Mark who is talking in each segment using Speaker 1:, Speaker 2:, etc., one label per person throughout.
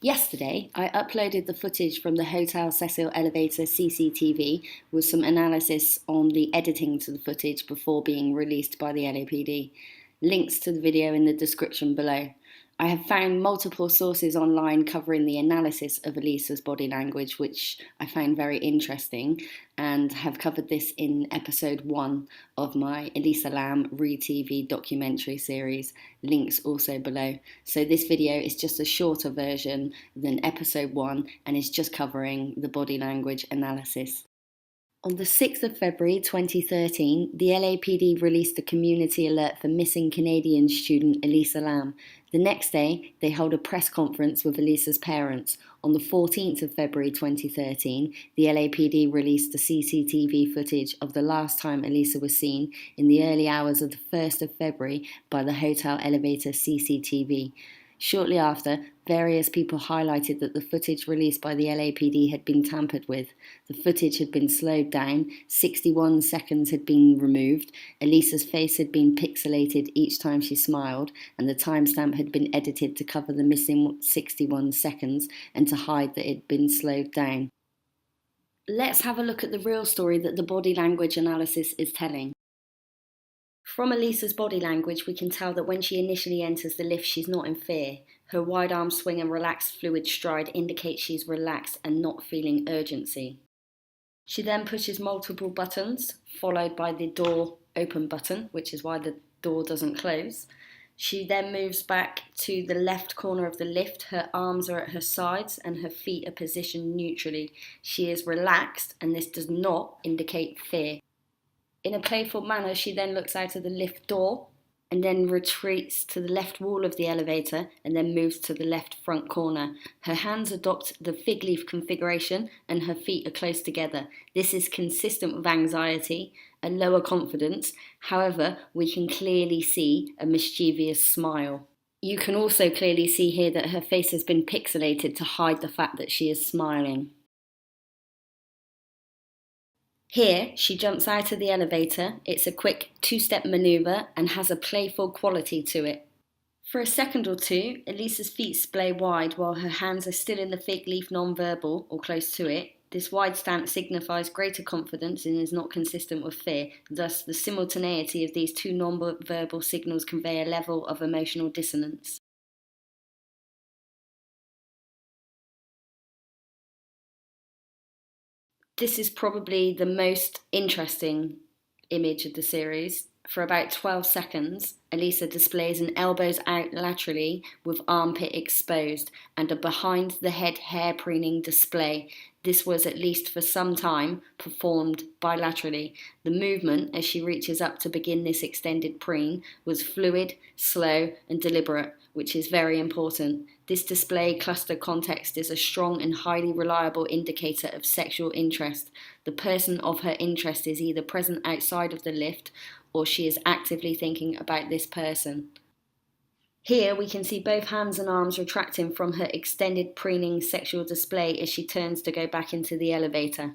Speaker 1: Yesterday, I uploaded the footage from the Hotel Cecil elevator CCTV with some analysis on the editing to the footage before being released by the LAPD. Links to the video in the description below. I have found multiple sources online covering the analysis of Elisa's body language, which I found very interesting, and have covered this in episode 1 of my Elisa Lam re-TV documentary series. Links also below. So this video is just a shorter version than episode 1 and is just covering the body language analysis. On the 6th of February 2013, the LAPD released a community alert for missing Canadian student Elisa Lam. The next day, they held a press conference with Elisa's parents. On the 14th of February 2013, the LAPD released the CCTV footage of the last time Elisa was seen in the early hours of the 1st of February by the hotel elevator CCTV. Shortly after, various people highlighted that the footage released by the LAPD had been tampered with. The footage had been slowed down, 61 seconds had been removed, Elisa's face had been pixelated each time she smiled, and the timestamp had been edited to cover the missing 61 seconds and to hide that it had been slowed down. Let's have a look at the real story that the body language analysis is telling. From Elisa's body language, we can tell that when she initially enters the lift, she's not in fear. Her wide arm swing and relaxed fluid stride indicate she's relaxed and not feeling urgency. She then pushes multiple buttons, followed by the door open button, which is why the door doesn't close. She then moves back to the left corner of the lift. Her arms are at her sides and her feet are positioned neutrally. She is relaxed, and this does not indicate fear. In a playful manner, she then looks out of the lift door and then retreats to the left wall of the elevator and then moves to the left front corner. Her hands adopt the fig leaf configuration and her feet are close together. This is consistent with anxiety and lower confidence. However, we can clearly see a mischievous smile. You can also clearly see here that her face has been pixelated to hide the fact that she is smiling. Here, she jumps out of the elevator. It's a quick two-step maneuver and has a playful quality to it. For a second or two, Elisa's feet splay wide while her hands are still in the fig leaf non-verbal or close to it. This wide stance signifies greater confidence and is not consistent with fear. Thus, the simultaneity of these two non-verbal signals convey a level of emotional dissonance. This is probably the most interesting image of the series. For about 12 seconds, Elisa displays an elbows out laterally with armpit exposed and a behind the head hair preening display. This was, at least for some time, performed bilaterally. The movement, as she reaches up to begin this extended preen, was fluid, slow and deliberate, which is very important. This display cluster context is a strong and highly reliable indicator of sexual interest. The person of her interest is either present outside of the lift or she is actively thinking about this person. Here we can see both hands and arms retracting from her extended preening sexual display as she turns to go back into the elevator.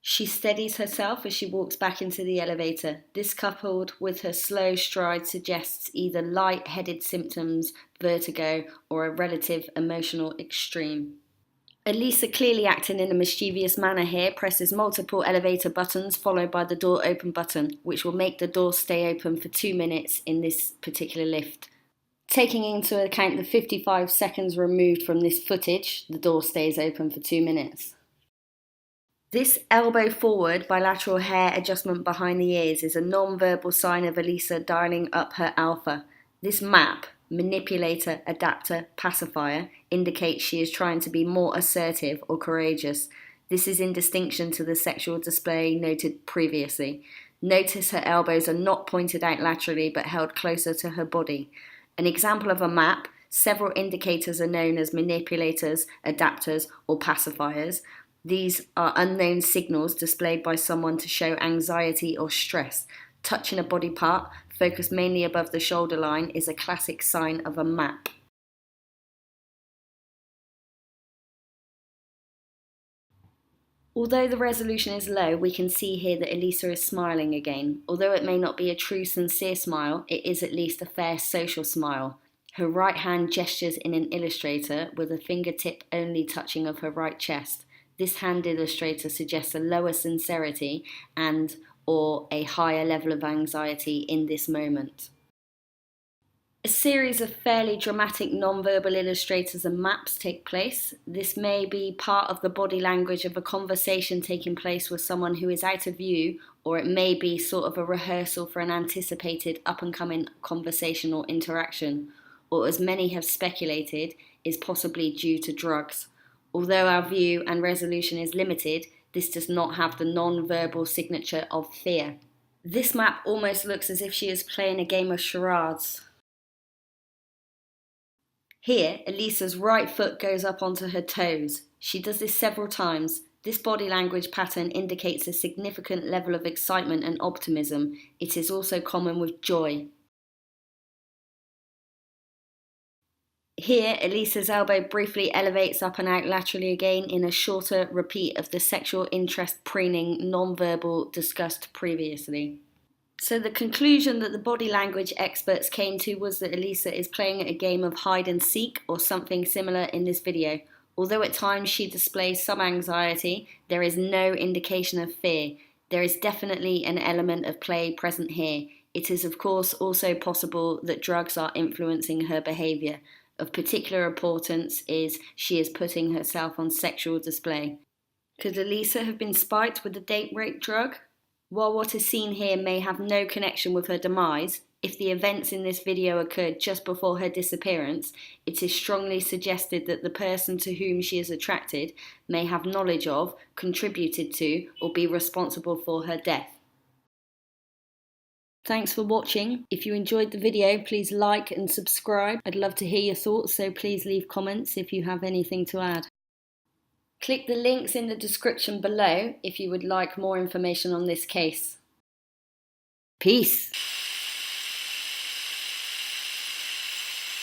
Speaker 1: She steadies herself as she walks back into the elevator. This, coupled with her slow stride, suggests either light-headed symptoms, vertigo, or a relative emotional extreme. Elisa, clearly acting in a mischievous manner here, presses multiple elevator buttons followed by the door open button, which will make the door stay open for 2 minutes in this particular lift. Taking into account the 55 seconds removed from this footage, the door stays open for 2 minutes. This elbow forward bilateral hair adjustment behind the ears is a non-verbal sign of Elisa dialing up her alpha. This map, manipulator, adapter, pacifier, indicates she is trying to be more assertive or courageous. This is in distinction to the sexual display noted previously. Notice her elbows are not pointed out laterally but held closer to her body. An example of a map, several indicators are known as manipulators, adapters, or pacifiers. These are unknown signals displayed by someone to show anxiety or stress. Touching a body part, focused mainly above the shoulder line, is a classic sign of a map. Although the resolution is low, we can see here that Elisa is smiling again. Although it may not be a true sincere smile, it is at least a fair social smile. Her right hand gestures in an illustrator with a fingertip only touching of her right chest. This hand illustrator suggests a lower sincerity and or a higher level of anxiety in this moment. A series of fairly dramatic non-verbal illustrators and maps take place. This may be part of the body language of a conversation taking place with someone who is out of view, or it may be sort of a rehearsal for an anticipated up-and-coming conversation or interaction, or as many have speculated, is possibly due to drugs. Although our view and resolution is limited, this does not have the non-verbal signature of fear. This map almost looks as if she is playing a game of charades. Here, Elisa's right foot goes up onto her toes. She does this several times. This body language pattern indicates a significant level of excitement and optimism. It is also common with joy. Here, Elisa's elbow briefly elevates up and out laterally again in a shorter repeat of the sexual interest preening non-verbal discussed previously. So the conclusion that the body language experts came to was that Elisa is playing a game of hide and seek or something similar in this video. Although at times she displays some anxiety, there is no indication of fear. There is definitely an element of play present here. It is of course also possible that drugs are influencing her behaviour. Of particular importance is she is putting herself on sexual display. Could Elisa have been spiked with the date rape drug? While what is seen here may have no connection with her demise, if the events in this video occurred just before her disappearance, it is strongly suggested that the person to whom she is attracted may have knowledge of, contributed to, or be responsible for her death. Thanks for watching. If you enjoyed the video, please like and subscribe. I'd love to hear your thoughts, so please leave comments if you have anything to add. Click the links in the description below if you would like more information on this case. Peace.